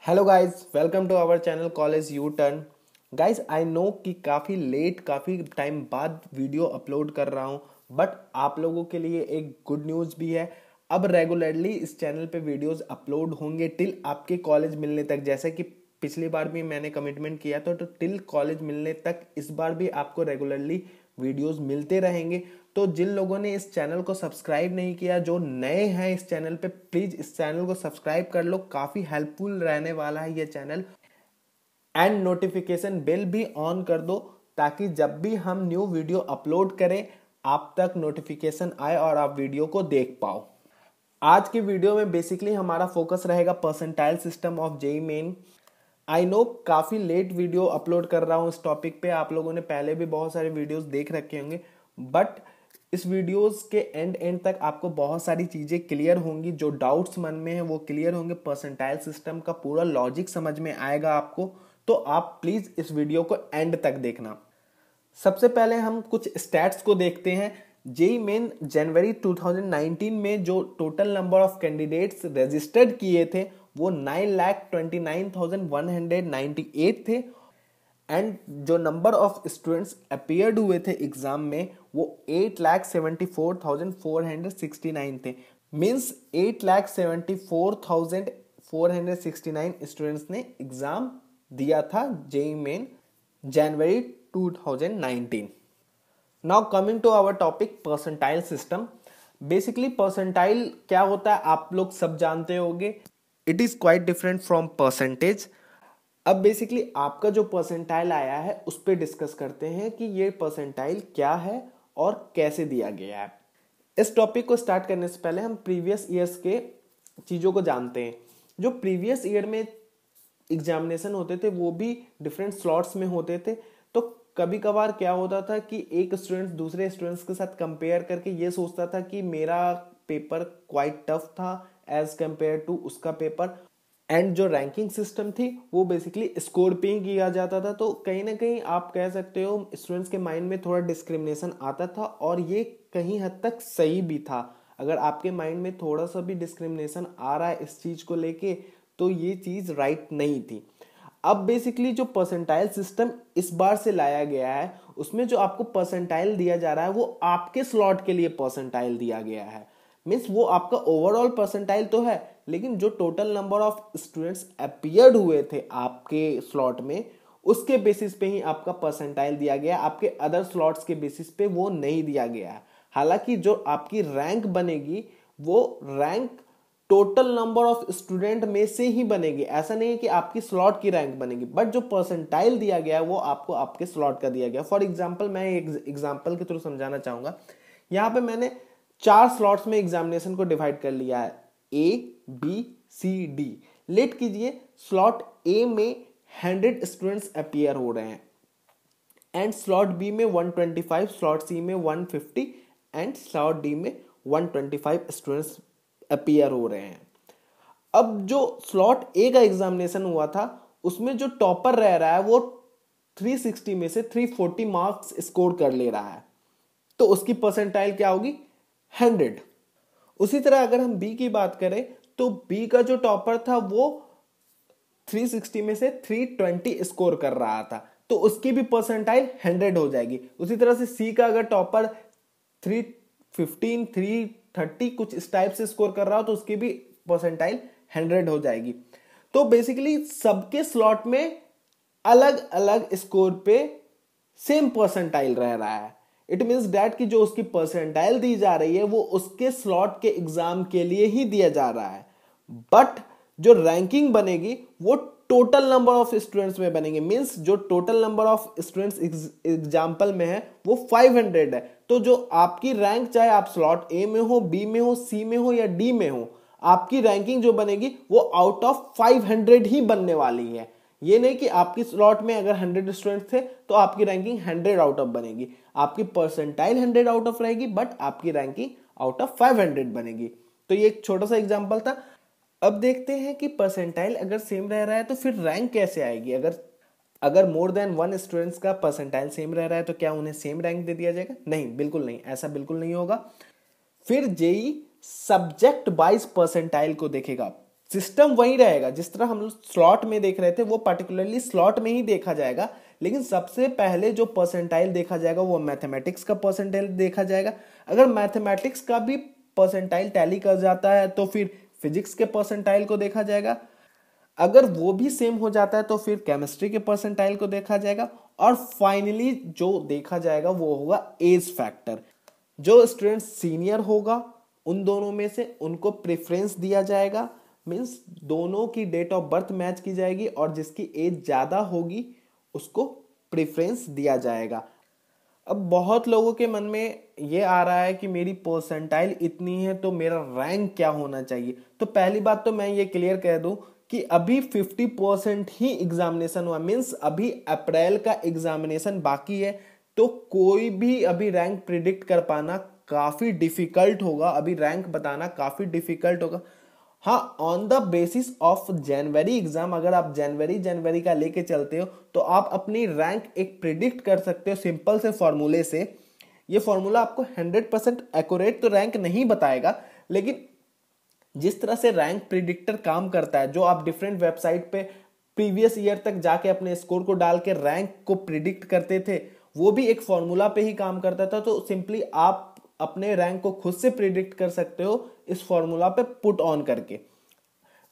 Hello guys, welcome to our channel college you turn. Guys, I know कि काफ़ी time बाद video upload कर रहा हूँ, बट आप लोगों के लिए एक गुड न्यूज़ भी है। अब रेगुलरली इस चैनल पे वीडियोस अपलोड होंगे टिल आपके कॉलेज मिलने तक। जैसे कि पिछली बार भी मैंने कमिटमेंट किया था, तो टिल कॉलेज मिलने तक इस बार भी आपको रेगुलरली वीडियोस मिलते रहेंगे। तो जिन लोगों ने इस चैनल को सब्सक्राइब नहीं किया, जो नए हैं इस चैनल पे, प्लीज इस चैनल को सब्सक्राइब कर लो। काफी हेल्पफुल रहने वाला है ये चैनल। एंड नोटिफिकेशन बेल भी ऑन कर दो, ताकि जब भी हम न्यू वीडियो अपलोड करें आप तक नोटिफिकेशन आए और आप वीडियो को देख पाओ। आज की वीडियो में बेसिकली हमारा फोकस रहेगा percentile system of JEE main. I know काफ़ी लेट वीडियो अपलोड कर रहा हूँ इस टॉपिक पे। आप लोगों ने पहले भी बहुत सारे वीडियोस देख रखे होंगे, बट इस वीडियोस के एंड तक आपको बहुत सारी चीज़ें क्लियर होंगी। जो डाउट्स मन में है वो क्लियर होंगे। परसेंटाइल सिस्टम का पूरा लॉजिक समझ में आएगा आपको। तो आप प्लीज़ इस वीडियो को एंड तक देखना। सबसे पहले हम कुछ स्टैट्स को देखते हैं। जेईई मेन जनवरी 2019 में जो total number of candidates registered किए थे वो 9,29,198 थे। एंड जो नंबर ऑफ स्टूडेंट्स अपीयर्ड हुए थे एग्जाम में वो 8,74,469 थे। मीन्स 8,74,469 स्टूडेंट्स ने एग्जाम दिया था जेईई मेन जनवरी 2019। Now coming to our topic percentile system. Basically percentile क्या होता है आप लोग सब जानते होंगे। It is quite different from percentage. अब बेसिकली आपका जो परसेंटाइल आया है उस पर डिस्कस करते हैं कि ये परसेंटाइल क्या है और कैसे दिया गया है। इस टॉपिक को स्टार्ट करने से पहले हम प्रीवियस ईयर्स के चीज़ों को जानते हैं। जो प्रीवियस ईयर में एग्जामिनेशन होते थे वो भी डिफरेंट स्लॉट्स में होते थे। तो कभी कभार क्या होता था कि एक स्टूडेंट दूसरे स्टूडेंट्स के साथ कंपेयर करके ये सोचता था कि मेरा पेपर क्वाइट टफ था एज कंपेयर टू उसका पेपर। एंड जो रैंकिंग सिस्टम थी वो बेसिकली स्कोर पे ही किया जाता था। तो कहीं ना कहीं आप कह सकते हो स्टूडेंट्स के माइंड में थोड़ा डिस्क्रिमिनेशन आता था, और ये कहीं हद तक सही भी था। अगर आपके माइंड में थोड़ा सा भी डिस्क्रिमिनेशन आ रहा है इस चीज को लेके, तो ये चीज राइट नहीं थी। अब बेसिकली जो परसेंटाइल सिस्टम इस बार से लाया गया है उसमें जो आपको परसेंटाइल दिया जा रहा है वो आपके स्लॉट के लिए परसेंटाइल दिया गया है। मीन्स वो आपका ओवरऑल परसेंटाइल तो है, लेकिन जो total number of students appeared हुए थे आपके स्लॉट में उसके बेसिस पे ही आपका परसेंटाइल दिया गया। आपके अदर स्लॉट्स के बेसिस पे वो नहीं दिया गया है। हालांकि जो आपकी रैंक बनेगी वो rank total number of student में से ही बनेगी। ऐसा नहीं है कि आपकी स्लॉट की रैंक बनेगी, बट जो परसेंटाइल दिया गया है वो आपको आपके स्लॉट का दिया गया। फॉर एग्जांपल मैं एग्जांपल के थ्रू समझाना चाहूंगा। यहाँ पे मैंने 4 स्लॉट्स में एग्जामिनेशन को डिवाइड कर लिया है, A B C D. Let कीजिए स्लॉट ए में 100 स्टूडेंट्स अपीयर हो रहे हैं, एंड स्लॉट बी में 125, स्लॉट सी में 150 एंड स्लॉट डी में 125 स्टूडेंट्स अपीयर हो रहे हैं। अब जो स्लॉट ए का एग्जामिनेशन हुआ था उसमें जो टॉपर रह रहा है वो 360 में से 340 मार्क्स स्कोर कर ले रहा है, तो उसकी परसेंटाइल क्या होगी? 100। उसी तरह अगर हम बी की बात करें तो बी का जो टॉपर था वो 360 में से 320 स्कोर कर रहा था, तो उसकी भी परसेंटाइल 100 हो जाएगी। उसी तरह से सी का अगर टॉपर 315 330 कुछ इस टाइप से स्कोर कर रहा हो तो उसकी भी परसेंटाइल 100 हो जाएगी। तो बेसिकली सबके स्लॉट में अलग अलग स्कोर पे सेम परसेंटाइल रह रहा है। इट मीन्स दैट कि जो उसकी परसेंटाइल दी जा रही है वो उसके स्लॉट के एग्जाम के लिए ही दिया जा रहा है, बट जो रैंकिंग बनेगी वो टोटल नंबर ऑफ स्टूडेंट्स में बनेगी। मींस जो total number of students example में है वो 500 है, तो जो आपकी रैंक चाहे आप स्लॉट ए में हो, बी में हो, सी में हो या डी में हो, आपकी रैंकिंग जो बनेगी वो आउट ऑफ 500 ही बनने वाली है। ये नहीं कि आपकी स्लॉट में अगर 100 स्टूडेंट थे तो आपकी रैंकिंग 100 आउट ऑफ बनेगी। आपकी परसेंटाइल 100 आउट ऑफ रहेगी, बट आपकी रैंकिंग आउट ऑफ 500 बनेगी। तो ये एक छोटा सा एग्जांपल था। अब देखते हैं कि परसेंटाइल अगर सेम रह रहा है तो फिर रैंक कैसे आएगी। अगर मोर देन 1 स्टूडेंट्स का परसेंटाइल सेम रह रहा है तो क्या उन्हें सेम रैंक दे दिया जाएगा? नहीं, बिल्कुल नहीं, ऐसा बिल्कुल नहीं होगा। फिर जेईई सब्जेक्ट वाइज परसेंटाइल को देखेगा। सिस्टम वही रहेगा, जिस तरह हम लोग स्लॉट में देख रहे थे वो पर्टिकुलरली स्लॉट में ही देखा जाएगा, लेकिन सबसे पहले जो परसेंटाइल देखा जाएगा वो मैथमेटिक्स का परसेंटाइल देखा जाएगा। अगर मैथमेटिक्स का भी परसेंटाइल टैली कर जाता है तो फिर फिजिक्स के परसेंटाइल को देखा जाएगा। अगर वो भी सेम हो जाता है तो फिर केमिस्ट्री के परसेंटाइल को देखा जाएगा। और फाइनली जो देखा जाएगा वो होगा एज फैक्टर। जो स्टूडेंट सीनियर होगा उन दोनों में से उनको प्रेफरेंस दिया जाएगा, मीन्स दोनों की डेट ऑफ बर्थ मैच की जाएगी और जिसकी एज ज़्यादा होगी उसको प्रेफरेंस दिया जाएगा। अब बहुत लोगों के मन में ये आ रहा है कि मेरी परसेंटाइल इतनी है तो मेरा रैंक क्या होना चाहिए। तो पहली बात तो मैं ये क्लियर कह दूं कि अभी 50% ही एग्जामिनेशन हुआ, मीन्स अभी अप्रैल का एग्जामिनेशन बाकी है, तो कोई भी अभी रैंक प्रिडिक्ट कर पाना काफ़ी डिफिकल्ट होगा, अभी रैंक बताना काफ़ी डिफिकल्ट होगा। हाँ, on the basis of January exam, अगर आप जनवरी का लेके चलते हो तो आप अपनी रैंक एक प्रिडिक्ट कर सकते हो सिंपल से फॉर्मूले से। ये फॉर्मूला आपको 100% एक्यूरेट तो रैंक नहीं बताएगा, लेकिन जिस तरह से रैंक प्रिडिक्टर काम करता है, जो आप डिफरेंट वेबसाइट पे प्रीवियस ईयर तक जाके अपने स्कोर को डाल के रैंक को प्रिडिक्ट करते थे, वो भी एक फॉर्मूला पे ही काम करता था। तो सिंपली आप अपने रैंक को खुद से प्रिडिक्ट कर सकते हो इस फॉर्मूला पे पुट ऑन करके।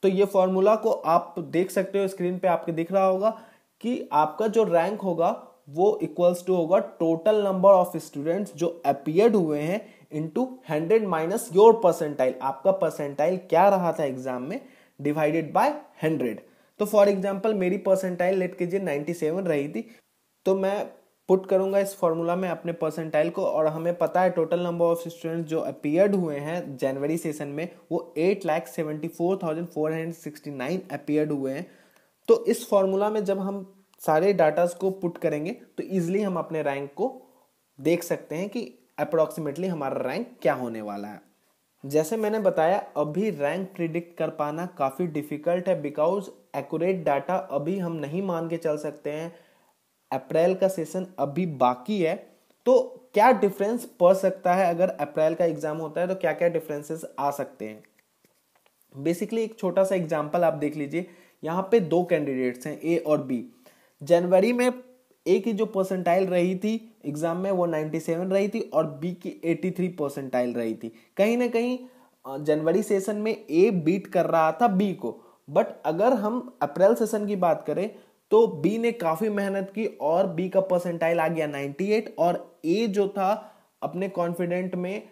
तो ये फॉर्मूला को आप देख सकते हो, स्क्रीन पे आपके दिख रहा होगा कि आपका जो रैंक होगा वो इक्वल्स टू होगा टोटल नंबर ऑफ स्टूडेंट्स जो अपीयर्ड हुए हैं इनटू 100 माइनस योर परसेंटाइल। आपका परसेंटाइल क्या रहा था एग्जाम में, डिवाइडेड बाय 100। तो फॉर एग्जांपल मेरी परसेंटाइल लेट कीजिए 97 रही थी, तो मैं पुट करूंगा इस फॉर्मूला में अपने परसेंटाइल को, और हमें पता है टोटल नंबर ऑफ स्टूडेंट्स जो अपीयर्ड हुए हैं जनवरी सेशन में वो 8,74,469 अपीयर्ड हुए हैं। तो इस फॉर्मूला में जब हम सारे डाटास को पुट करेंगे तो इजिली हम अपने रैंक को देख सकते हैं कि अप्रोक्सीमेटली हमारा रैंक क्या होने वाला है। जैसे मैंने बताया अभी रैंक प्रिडिक्ट कर पाना काफ़ी डिफिकल्ट है, बिकॉज एक्यूरेट डाटा अभी हम नहीं मान के चल सकते हैं। अप्रैल का सेशन अभी बाकी है, तो क्या डिफरेंस पड़ सकता है अगर अप्रैल का एग्जाम होता है, तो क्या क्या डिफरेंसेस आ सकते हैं। बेसिकली एक छोटा सा एग्जांपल आप देख लीजिए, यहाँ पे दो कैंडिडेट्स हैं ए और बी। जनवरी में ए की जो परसेंटाइल रही थी एग्जाम में वो 97 रही थी और बी की 83 परसेंटाइल रही थी। कहीं ना कहीं जनवरी सेशन में ए बीट कर रहा था बी को, बट अगर हम अप्रैल सेशन की बात करें तो बी ने काफी मेहनत की और बी का परसेंटाइल आ गया 98 और ए जो था अपने कॉन्फिडेंट में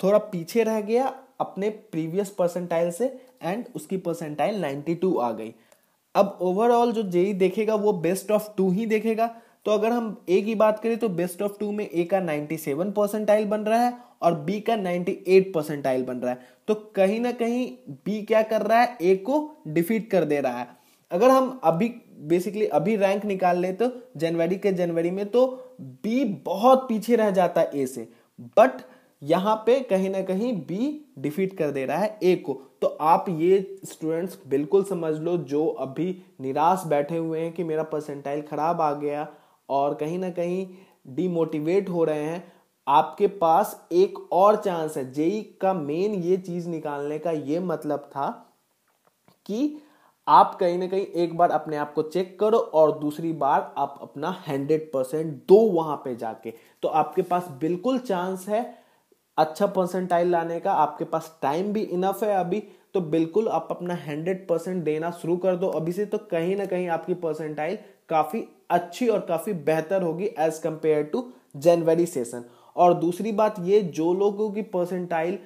थोड़ा पीछे रह गया अपने प्रीवियस परसेंटाइल से एंड उसकी परसेंटाइल 92 आ गई। अब ओवरऑल जो जेई देखेगा वो बेस्ट ऑफ 2 ही देखेगा। तो अगर हम ए की बात करें तो बेस्ट ऑफ 2 में ए का 97 परसेंटाइल बन रहा है और बी का 98 परसेंटाइल बन रहा है। तो कहीं ना कहीं बी क्या कर रहा है, ए को डिफीट कर दे रहा है। अगर हम अभी बेसिकली अभी रैंक निकाल ले तो जनवरी में तो बी बहुत पीछे रह जाता है ए से, बट यहां पे कहीं ना कहीं बी डिफीट कर दे रहा है ए को। तो आप ये स्टूडेंट्स बिल्कुल समझ लो जो अभी निराश बैठे हुए हैं कि मेरा परसेंटाइल खराब आ गया और कहीं ना कहीं डीमोटिवेट हो रहे हैं, आपके पास एक और चांस है। जेई का मेन ये चीज निकालने का ये मतलब था कि आप कहीं ना कहीं एक बार अपने आप को चेक करो और दूसरी बार आप अपना 100% दो वहां पे जाके, तो आपके पास बिल्कुल चांस है अच्छा परसेंटाइल लाने का। आपके पास टाइम भी इनफ है अभी, तो बिल्कुल आप अपना 100% देना शुरू कर दो अभी से। तो कहीं ना कहीं आपकी परसेंटाइल काफी अच्छी और काफी बेहतर होगी एज कंपेयर टू जनवरी सेशन। और दूसरी बात ये, जो लोगों की परसेंटाइल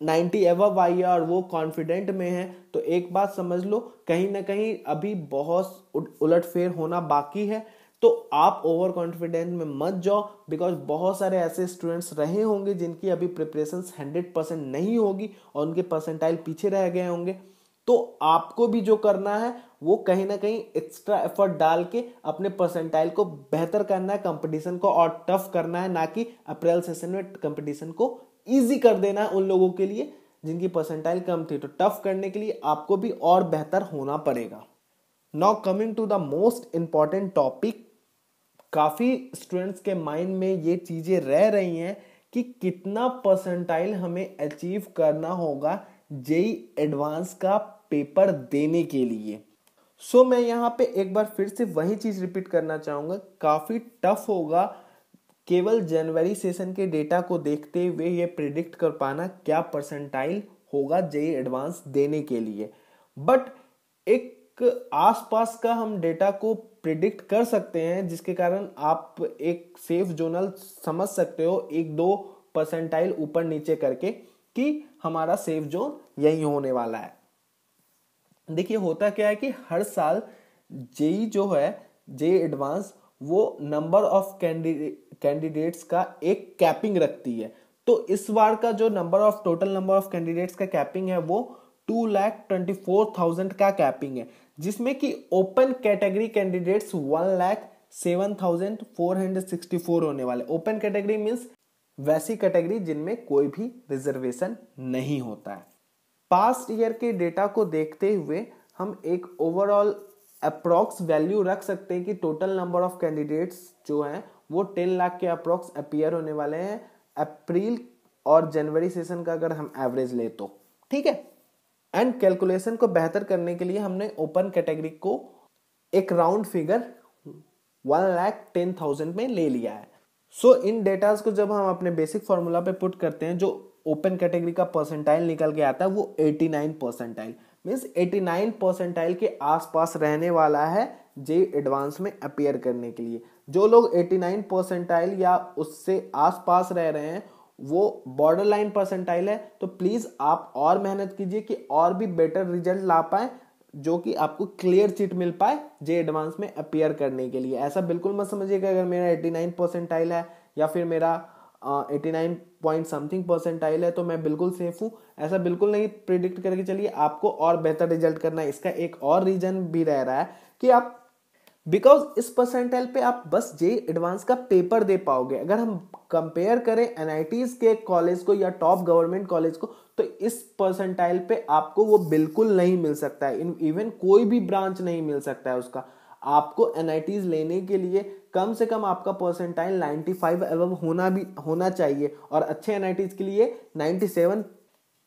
90 एवब आई है और वो कॉन्फिडेंट में है, तो एक बात समझ लो कहीं ना कहीं अभी बहुत उलटफेर होना बाकी है। तो आप ओवर कॉन्फिडेंस में मत जाओ, बिकॉज बहुत सारे ऐसे स्टूडेंट्स रहे होंगे जिनकी अभी प्रिपरेशन 100% नहीं होगी और उनके परसेंटाइल पीछे रह गए होंगे। तो आपको भी जो करना है वो कहीं ना कहीं एक्स्ट्रा एफर्ट डाल के अपने परसेंटाइल को बेहतर करना है, कंपटीशन को और टफ करना है, ना कि अप्रैल सेशन में कंपटीशन को इजी कर देना है उन लोगों के लिए जिनकी परसेंटाइल कम थी। तो टफ करने के लिए आपको भी और बेहतर होना पड़ेगा। Now coming to the most important topic, काफी स्टूडेंट्स के माइंड में ये चीजें रह रही हैं कि कितना परसेंटाइल हमें अचीव करना होगा जेई एडवांस का पेपर देने के लिए। सो मैं यहाँ पे एक बार फिर से वही चीज रिपीट करना चाहूंगा, काफी टफ होगा केवल जनवरी सेशन के डेटा को देखते हुए ये प्रिडिक्ट कर पाना क्या परसेंटाइल होगा जेईई एडवांस देने के लिए। बट एक आसपास का हम डेटा को प्रिडिक्ट कर सकते हैं, जिसके कारण आप एक सेफ जोनल समझ सकते हो 1-2 परसेंटाइल ऊपर नीचे करके कि हमारा सेफ जोन यही होने वाला है। देखिए होता क्या है कि हर साल जेईई जो है, जेईई एडवांस, वो नंबर ऑफ कैंडिडेट्स का एक कैपिंग रखती है। तो इस बार का जो टोटल नंबर ऑफ कैंडिडेट्स का कैपिंग है वो 2,24,000 का कैपिंग है, जिसमें कि ओपन कैटेगरी कैंडिडेट्स 1,07,464 होने वाले। ओपन कैटेगरी मींस वैसी कैटेगरी जिनमें कोई भी रिजर्वेशन नहीं होता है। पास्ट ईयर के डेटा को देखते हुए हम एक ओवरऑल अप्रॉक्स वैल्यू रख सकते हैं कि टोटल नंबर ऑफ कैंडिडेट्स जो हैं वो 10 लाख के अप्रॉक्स अपीयर होने वाले हैं अप्रैल और जनवरी सेशन का अगर हम एवरेज ले तो, ठीक है। एंड कैलकुलेशन को बेहतर करने के लिए हमने ओपन कैटेगरी को एक राउंड फिगर 1,10,000 में ले लिया है। सो इन डेटास को जब हम अपने बेसिक फॉर्मूला पे पुट करते हैं, जो ओपन कैटेगरी का परसेंटाइल निकल के आता है वो 89 परसेंटाइल, मीन्स 89 परसेंटाइल के आसपास रहने वाला है जेईई एडवांस में अपीयर करने के लिए। जो लोग 89 परसेंटाइल या उससे आसपास रह रहे हैं वो बॉर्डर लाइन परसेंटाइल है, तो प्लीज आप और मेहनत कीजिए कि और भी बेटर रिजल्ट ला पाए, जो कि आपको क्लियर चिट मिल पाए जेईई एडवांस में अपीयर करने के लिए। ऐसा बिल्कुल मत समझिएगा अगर मेरा 89 परसेंटाइल है या फिर मेरा 89 पॉइंट समथिंग परसेंटाइल है तो मैं बिल्कुल सेफ हूं। ऐसा बिल्कुल नहीं प्रिडिक्ट करके चलिए, आपको और बेहतर रिजल्ट करना है। इसका एक और रीजन भी रह रहा है कि आप बिकॉज इस परसेंटाइल पे आप बस जेईई एडवांस का पेपर दे पाओगे। अगर हम कंपेयर करें एनआईटीज के कॉलेज को या टॉप गवर्नमेंट कॉलेज को, तो इस परसेंटाइल पे आपको वो बिल्कुल नहीं मिल सकता है। इवन कोई भी ब्रांच नहीं मिल सकता है उसका। आपको एनआईटीज लेने के लिए कम से कम आपका परसेंटाइल 95 एबव होना चाहिए, और अच्छे एनआईटीज के लिए 97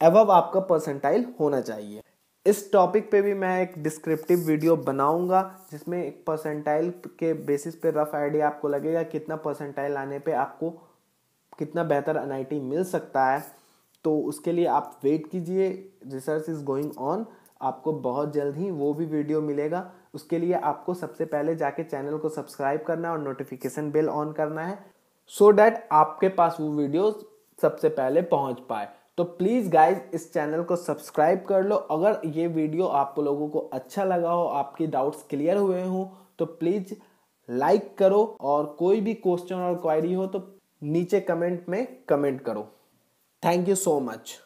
एबव आपका परसेंटाइल होना चाहिए। इस टॉपिक पे भी मैं एक डिस्क्रिप्टिव वीडियो बनाऊंगा, जिसमें एक परसेंटाइल के बेसिस पे रफ आइडिया आपको लगेगा कितना परसेंटाइल आने पे आपको कितना बेहतर एनआईटी मिल सकता है। तो उसके लिए आप वेट कीजिए, रिसर्च इज गोइंग ऑन, आपको बहुत जल्द ही वो भी वीडियो मिलेगा। उसके लिए आपको सबसे पहले जाके चैनल को सब्सक्राइब करना और नोटिफिकेशन बेल ऑन करना है, सो दैट आपके पास वो वीडियो सबसे पहले पहुंच पाए। तो प्लीज गाइज इस चैनल को सब्सक्राइब कर लो। अगर ये वीडियो आप लोगों को अच्छा लगा हो, आपके डाउट्स क्लियर हुए हो, तो प्लीज लाइक करो, और कोई भी क्वेश्चन और क्वायरी हो तो नीचे कमेंट में कमेंट करो। Thank you so much.